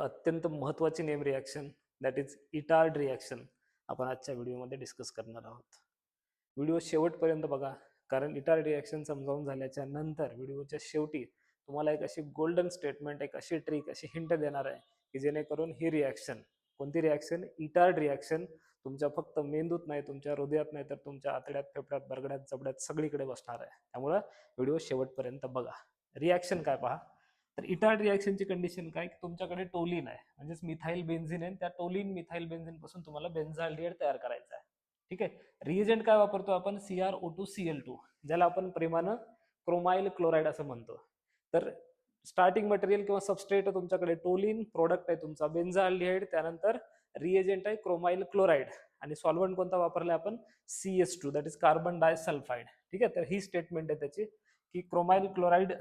अत्यंत महत्त्वाची name reaction that is Etard reaction आपण आजच्या व्हिडिओमध्ये डिस्कस करणार आहोत. व्हिडिओ शेवटपर्यंत बघा, कारण इटार्ड रिॲक्शन समजावून झाल्याच्या नंतर व्हिडिओच्या शेवटी तुम्हाला एक अशी गोल्डन स्टेटमेंट, एक अशी ट्रिक, अशी हिंट देणार आहे की जेणेकरून ही रिॲक्शन, कोणती रिॲक्शन, इटार्ड रिॲक्शन तुमच्या फक्त मेंदूत नाही, तुमच्या हृदयात नाही, तर तुमच्या आतड्यात, फेफड्यात, बरगड्यात, जबड्यात सगळीकडे बसणार आहे. त्यामुळं व्हिडिओ शेवटपर्यंत बघा. रिॲक्शन काय पहा, तर इटार्ड रिॲक्शनची कंडिशन काय, की तुमच्याकडे टोलिन आहे, म्हणजेच मिथाइल बेन्झिन आहे. त्या टोलिन मिथाइल बेन्झिन पासून तुम्हाला बेन्झाल्डिहाइड तयार करायचा आहे. ठीक आहे. रिएजंट काय वापरतो आपण, CrO2Cl2, ज्याला आपण प्रेमानं क्रोमाइल क्लोराइड असं म्हणतो. तर स्टार्टिंग मटेरियल किंवा सबस्ट्रेट तुमच्याकडे टोलिन, प्रोडक्ट आहे तुमचा बेन्झाल्डिहाइड, त्यानंतर रिएजंट आहे क्रोमाइल क्लोराइड, आणि सॉल्व्हंट कोणता वापरला आपण, CS2, that is carbon disulphide. ठीक आहे. तर ही स्टेटमेंट आहे त्याची, की क्रोमाइल क्लोराइड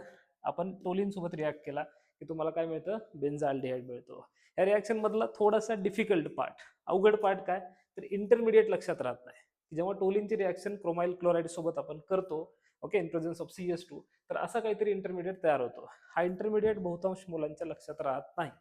आपण टोलिन सोबत रिॲक्ट केला की तुम्हाला काय मिळतं, बेन्झाल्डिहाइड मिळतो. या रिॲक्शन मधला थोडासा डिफिकल्ट पार्ट, अवघड पार्ट काय, तर इंटरमिडिएट लक्षात राहत नाही. जेव्हा टोलिनची रिॲक्शन क्रोमाइल क्लोराइड सोबत आपण करतो, okay, in presence of CS2, तर असा काहीतरी इंटरमिडिएट तयार होतो. हा इंटरमिडिएट बहुतांश मुलांच्या लक्षात राहत नाही.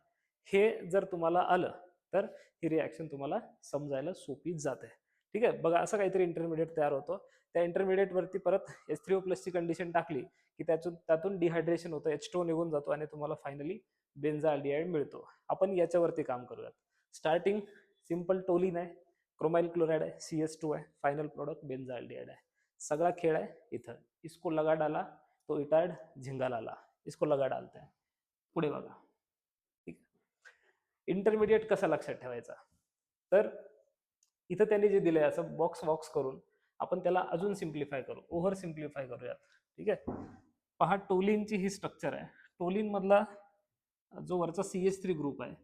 हे जर तुम्हाला आलं तर ही रिॲक्शन तुम्हाला समजायला सोपी जाते. ठीक आहे. बघा, असं काहीतरी इंटरमिडिएट तयार होतो. त्या इंटरमिडिएट वरती परत H3O+ ची कंडिशन टाकली की त्यातून डिहायड्रेशन होतं, H2O निघून जातो आणि तुम्हाला फायनली बेन्झाल्डिहाइड मिळतो. आपण याच्यावरती काम करूयात. स्टार्टिंग सिंपल टोलिन आहे, क्रोमाइल क्लोराइड आहे, CS2 आहे, फायनल प्रोडक्ट बेन्झाल्डिहाइड आहे. सगळा खेळ आहे इथं. इसको लगा डाला तो इटार्ड झिंगा लाला, इसको लगा डालते. पुढे बघा. ठीक. इंटरमिडिएट कसा लक्षात ठेवायचा, तर इथं त्यांनी जे दिलंय असं बॉक्स बॉक्स करून आपण त्याला अजून सिम्प्लिफाय करू, ओव्हर सिम्प्लिफाय करूयात. ठीक आहे. पहा, टोलिनची ही स्ट्रक्चर आहे. टोलिन मधला जो वरचा CH3 ग्रुप आहे,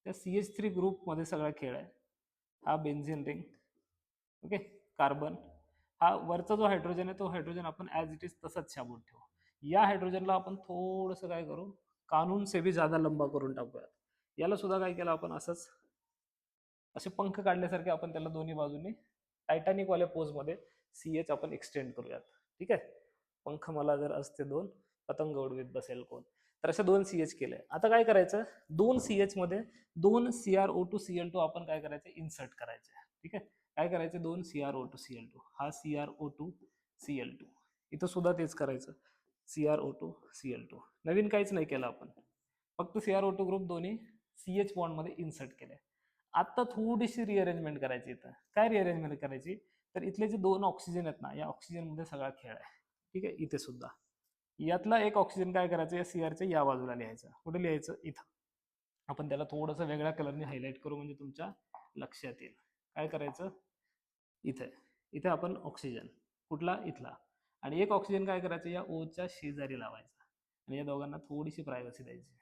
त्या CH3 ग्रुप मध्ये सगळा खेळ आहे. हा बेन्झिन रिंग, ओके, कार्बन, हा वरचा जो हायड्रोजन आहे तो हायड्रोजन आपण ऍज इट इज तसंच शाबूत ठेवू. या हायड्रोजनला आपण थोडंसं काय करू, कानून से भी ज्यादा लंबा करून टाकूयात. याला सुद्धा काय केलं आपण, असंच असे पंख काढल्यासारखे आपण त्याला दोन्ही बाजूने टायटॅनिक वाल्या पोज मध्ये CH आपण एक्सटेंड करूयात. ठीक आहे. पंख मला जर असते दोन, पतंग उडवीत बसेल कोण, तर असे दोन CH केले. आता काय करायचं, दोन CH मध्ये दोन CrO2Cl2 आपण काय करायचं, इन्सर्ट करायचे. ठीक आहे. काय करायचे, दोन CrO2Cl2, हा CrO2Cl2, इथं सुद्धा तेच करायचं, CrO2Cl2. नवीन काहीच नाही केलं आपण, फक्त CrO2 ग्रुप दोन्ही CH बॉन्ड मध्ये इन्सर्ट केले. आता थोडीशी रिअरेंजमेंट करायची. इथं काय रिअरेंजमेंट करायची, तर इथले जे दोन ऑक्सिजन आहेत ना, या ऑक्सिजन मध्ये सगळा खेळ आहे. ठीक आहे. इथे सुद्धा यातला एक ऑक्सिजन काय करायचं, या CRच्या या बाजूला लिहायचं. कुठे लिहायचं, इथं. आपण त्याला थोडंसं वेगळ्या कलरने हायलाइट करू म्हणजे तुमच्या लक्षात येईल. काय करायचं, इथे इथे आपण ऑक्सिजन कुठला, इथला, आणि एक ऑक्सिजन काय करायचं, या ओच्या शेजारी लावायचा आणि या दोघांना थोडीशी प्रायव्हसी द्यायची.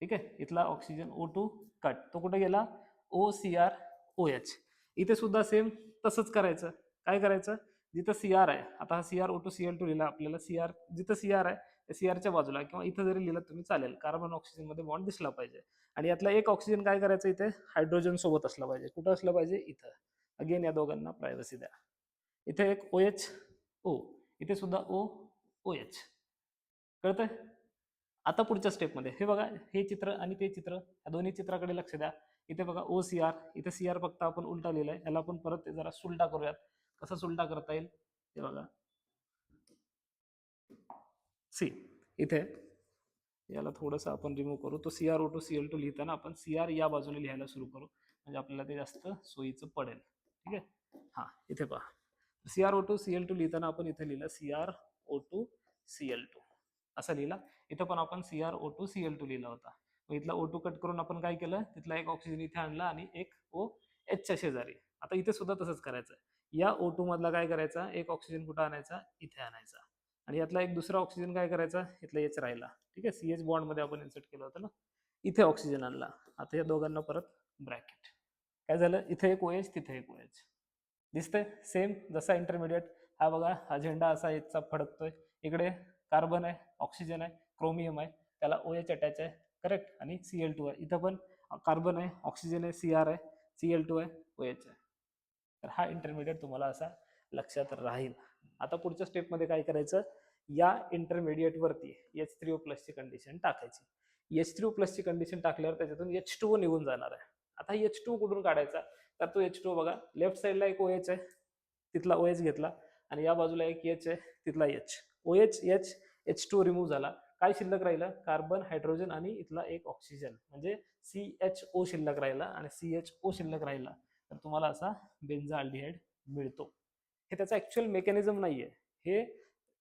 ठीक आहे. इथला ऑक्सिजन O2 कट, तो कुठे गेला, OCrOH. इथे सुद्धा सेम तसंच करायचं. काय करायचं, जिथं CR आहे, आता हा CrO2Cl2 लिहिला आपल्याला, CR जिथं CR आहे त्या CRच्या बाजूला किंवा इथं जरी लिहिलं तुम्ही चालेल, कार्बन ऑक्सिजन मध्ये बॉन्ड दिसला पाहिजे. आणि यातला एक ऑक्सिजन काय करायचं, इथे हायड्रोजन सोबत असला पाहिजे. कुठं असलं पाहिजे, इथं. अगेन या दोघांना प्रायव्हसी द्या. इथे एक OHO, इथे सुद्धा OH. कळतंय. आता पुढच्या स्टेपमध्ये हे बघा, हे चित्र आणि ते चित्र, या दोन्ही चित्राकडे लक्ष द्या. इथे बघा OCr, इथे CR फक्त आपण उलटा लिहिलाय, याला आपण परत जरा सुलटा करूयात. कसं सुलटा करता येईल, हे बघा. सी, इथे याला थोडंसं आपण रिमूव्ह करू. तो CrO2Cl2 लिहिताना आपण CR या बाजूने लिहायला सुरू करू, म्हणजे आपल्याला ते जास्त सोयीचं पडेल. ठीक आहे. हा, इथे पहा, CrO2Cl2 लिहिताना आपण इथे लिहिलं CrO2Cl2 असं लिहिला. इथं पण आपण CrO2Cl2 लिहिला होता. मग इथला O2 कट करून आपण काय केलं, तिथला एक ऑक्सिजन इथे आणला आणि एक OH च्या शेजारी. आता इथे सुद्धा तसंच करायचं. या O2 मधला काय करायचा, एक ऑक्सिजन कुठं आणायचा, इथे आणायचा, आणि यातला एक दुसरा ऑक्सिजन काय करायचा, इथला H राहिला. ठीक आहे. CH बॉन्ड मध्ये आपण इन्सर्ट केलं होतं ना, इथे ऑक्सिजन आणला. आता या दोघांना परत ब्रॅकेट. काय झालं, इथे एक OH, तिथे एक OH. दिसतंय सेम जसा इंटरमिडिएट. हा बघा, हा झेंडा असा याचा फडकतोय. इकडे कार्बन आहे, ऑक्सिजन आहे, क्रोमियम आहे, त्याला OH अटॅच आहे, करेक्ट, आणि Cl2 आहे. इथं पण कार्बन आहे, ऑक्सिजन आहे, Cr आहे, Cl2 आहे, OH आहे. तर हा इंटरमिडिएट तुम्हाला असा लक्षात राहील. आता पुढच्या स्टेपमध्ये काय करायचं, या इंटरमिडिएट वरती H3O+ ची कंडिशन टाकायची. H3O+ ची कंडिशन टाकल्यावर त्याच्यातून H2O निघून जाणार आहे. आता H2O कुठून काढायचा, तर तो H2O बघा लेफ्ट साईडला एक OH आहे, तिथला OH घेतला आणि या बाजूला एक H आहे, तिथला H. OH H H2O remove झाला, काय शिल्लक राहिलं, कार्बन, हायड्रोजन आणि इथला एक ऑक्सिजन म्हणजे CHO शिल्लक राहिला आणि CHO शिल्लक राहिला तर तुम्हाला असा बेन्झाल्डिहाइड मिळतो. हे त्याचा ऍक्च्युअल मेकॅनिझम नाहीये, हे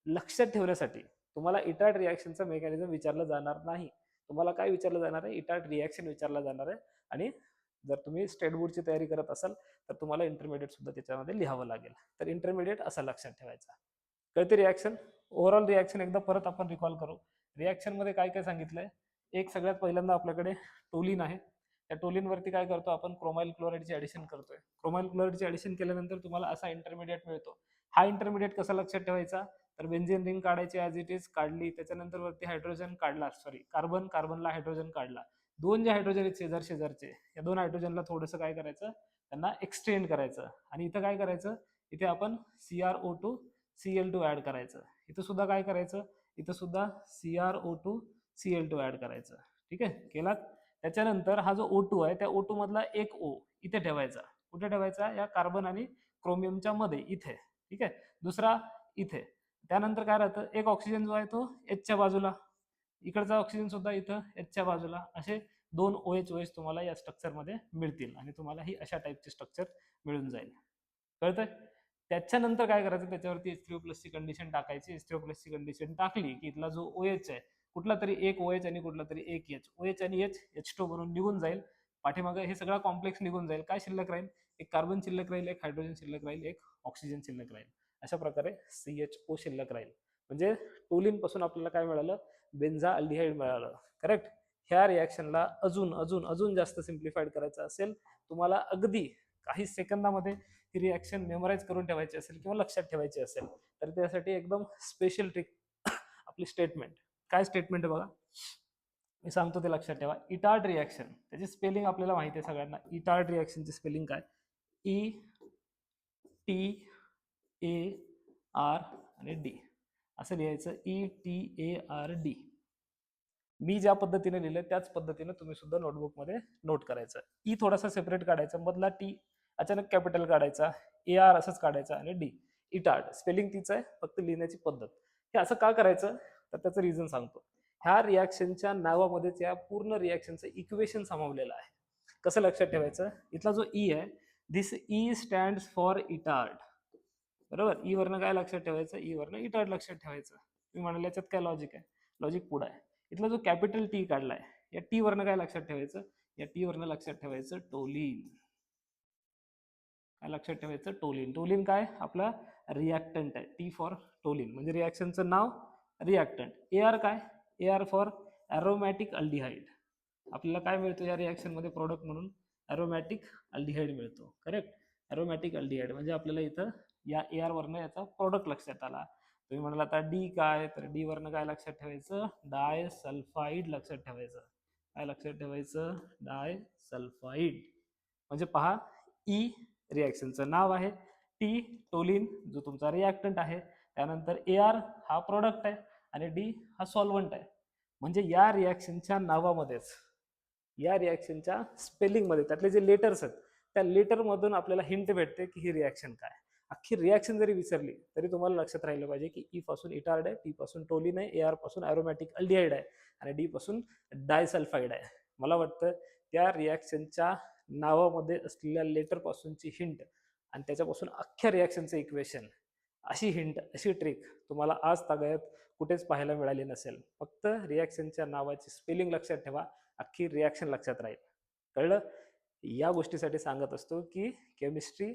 लक्षात ठेवण्यासाठी तुम्हाला इटार्ड रिॲक्शनचा मेकॅनिझम विचारलं जाणार नाही. तुम्हाला काय विचारलं जाणार आहे, इटार्ड रिॲक्शन विचारलं जाणार आहे. आणि जर तुम्ही स्टेट बोर्डची तयारी करत असाल तर तुम्हाला इंटरमिडिएट सुद्धा त्याच्यामध्ये लिहावं लागेल. तर इंटरमिडिएट असं लक्षात ठेवायचा. कळते रिॲक्शन. ओव्हरऑल रिॲक्शन एकदा परत आपण रिकॉल करू. रिॲक्शन मध्ये काय काय सांगितलंय, एक सगळ्यात पहिल्यांदा आपल्याकडे टोलिन आहे, त्या टोलिन वरती काय करतो आपण, क्रोमाइल क्लोराईडची ऍडिशन करतोय. क्रोमाइल क्लोराईडची ऍडिशन केल्यानंतर तुम्हाला असा इंटरमिडिएट मिळतो. हा इंटरमिडिएट कसा लक्षात ठेवायचा, तर बेन्झीन रिंग काढायची ॲज इट इज, काढली, त्याच्यानंतर वरती हायड्रोजन काढला, कार्बन, कार्बनला हायड्रोजन काढला. दोन जे हायड्रोजन आहेत शेजार शेजारचे, या दोन हायड्रोजनला थोडंसं काय करायचं, त्यांना एक्सटेंड करायचं आणि इथं काय करायचं, इथे आपण CrO2 Cl2 ऍड करायचं. इथं सुद्धा काय करायचं, इथं सुद्धा CrO2 Cl2 ऍड करायचं. ठीक आहे, केलात. त्याच्यानंतर हा जो O2 आहे त्या O2 मधला एक O इथे ठेवायचा. कुठे ठेवायचा, या कार्बन आणि क्रोमियमच्या मध्ये इथे. ठीक आहे, दुसरा इथे. त्यानंतर काय राहतं, एक ऑक्सिजन जो आहे तो Hच्या बाजूला, इकडचा ऑक्सिजन सुद्धा इथं Hच्या बाजूला. असे दोन OH तुम्हाला या स्ट्रक्चर मध्ये मिळतील आणि तुम्हाला ही अशा टाईपची स्ट्रक्चर मिळून जाईल. कळतंय. त्याच्यानंतर काय करायचं, त्याच्यावरती H3O+ ची कंडिशन टाकायची. H3O+ ची कंडिशन टाकली की इथला जो OH आहे, कुठला तरी एक OH आणि कुठला तरी एक H, OH आणि H H2 बनून निघून जाईल. पाठीमागे हे सगळा कॉम्प्लेक्स निघून जाईल. काय शिल्लक राहील, एक कार्बन शिल्लक राहील, एक हायड्रोजन शिल्लक राहील, एक ऑक्सिजन शिल्लक राहील. अशा प्रकारे CHO शिल्लक राहील. म्हणजे टोलिन पासून आपल्याला काय मिळालं, बेन्झाल्डिहाइड मिळालं. करेक्ट. ह्या रिॲक्शनला अजून अजून अजून जास्त सिम्प्लिफाईड करायचं असेल, तुम्हाला अगदी काही सेकंदामध्ये ही रिॲक्शन मेमोराईज करून ठेवायची असेल किंवा लक्षात ठेवायची असेल तर त्यासाठी एकदम स्पेशल ट्रिक आपली स्टेटमेंट. काय स्टेटमेंट आहे बघा, मी सांगतो ते लक्षात ठेवा. इटार्ड रिॲक्शन, त्याची स्पेलिंग आपल्याला माहिती आहे सगळ्यांना. इटार्ड रिॲक्शनची स्पेलिंग काय, ETAR आणि D असं लिहायचं. ETARD. मी ज्या पद्धतीने लिहिलं त्याच पद्धतीने तुम्ही सुद्धा नोटबुक मध्ये नोट करायचं. ई थोडासा सेपरेट काढायचा, मधला टी अचानक कॅपिटल काढायचा, AR असंच काढायचा आणि D. इटार्ड स्पेलिंग तीच आहे, फक्त लिहिण्याची पद्धत. हे असं का करायचं, तर त्याचं रिझन सांगतो. ह्या रिॲक्शनच्या नावामध्येच या पूर्ण रिॲक्शनचं इक्वेशन सामावलेलं आहे. कसं लक्षात ठेवायचं, इथला जो ई आहे, दिस ई स्टँड्स फॉर इटार्ड. बरोबर, ई वरनं काय लक्षात ठेवायचं, ई वरनं इटार्ड लक्षात ठेवायचं. मी म्हणाल याच्यात काय लॉजिक आहे, लॉजिक पुढं आहे. इथला जो कॅपिटल टी काढलाय, या टी वरनं काय लक्षात ठेवायचं, या टी वरनं लक्षात ठेवायचं टोलिन. काय लक्षात ठेवायचं, टोलिन. टोलिन काय, आपला रिॲक्टंट आहे. टी फॉर टोलिन म्हणजे रिॲक्शनचं नाव रिॲक्टंट. AR काय, AR फॉर ॲरोमॅटिक अल्डिहाइड. आपल्याला काय मिळतो या रिॲक्शन मध्ये प्रोडक्ट म्हणून, ॲरोमॅटिक अल्डिहाइड मिळतो. करेक्ट. ॲरोमॅटिक अल्डिहाइड म्हणजे आपल्याला इथं या AR वरनं याचा प्रोडक्ट लक्षात आला. तुम्ही म्हणाल आता डी काय, तर डी वरनं काय लक्षात ठेवायचं, डायसल्फाइड लक्षात ठेवायचं. काय लक्षात ठेवायचं, डायसल्फाइड. म्हणजे पहा, ई रिॲक्शनचं नाव आहे, टी टोलिन जो तुमचा रिॲक्टंट आहे, त्यानंतर AR हा प्रोडक्ट आहे आणि डी हा सॉल्व्हंट आहे. म्हणजे या रिॲक्शनच्या नावामध्येच, या रिॲक्शनच्या स्पेलिंग मध्ये त्यातले जे लेटर्स आहेत त्या लेटर मधून आपल्याला हिंट भेटते की ही रिॲक्शन काय. अख्खी रिॲक्शन जरी विसरली तरी तुम्हाला लक्षात राहिलं पाहिजे की ई पासून इटार्ड आहे, टी पासून टोलिन आहे, AR पासून ॲरोमॅटिक अल्डिहाइड आहे आणि डी पासून डायसल्फाइड आहे. मला वाटतं त्या रिॲक्शनच्या नावामध्ये असलेल्या लेटर पासूनची हिंट आणि त्याच्यापासून अख्ख्या रिॲक्शनचं इक्वेशन, अशी हिंट, अशी ट्रिक तुम्हाला आज तागायत कुठेच पाहायला मिळाली नसेल. फक्त रिॲक्शनच्या नावाची स्पेलिंग लक्षात ठेवा, अख्खी रिॲक्शन लक्षात राहील. कळलं. या गोष्टीसाठी सांगत असतो की केमिस्ट्री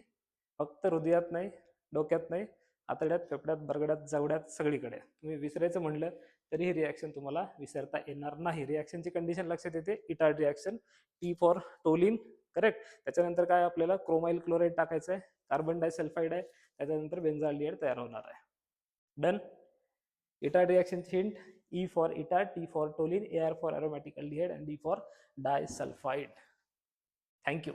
फक्त हृदयात नाही, डोक्यात नाही, आतड्यात, फेफड्यात, बरगड्यात, जवड्यात, सगळीकडे. तुम्ही विसरायचं म्हणलं तरी ही रिॲक्शन तुम्हाला विसरता येणार नाही. रिॲक्शनची कंडिशन लक्षात येते, Etard reaction, T for toluene. Correct. त्याच्यानंतर काय आपल्याला क्रोमाइल क्लोराईड टाकायचं आहे, कार्बन डायसल्फाइड आहे, त्याच्यानंतर बेन्झाल्डिहाइड तयार होणार आहे. डन. इटार्ड रिॲक्शनची hint, E for Etard, T for toluene, AR for aromatic aldehyde and D for disulfide. Thank you.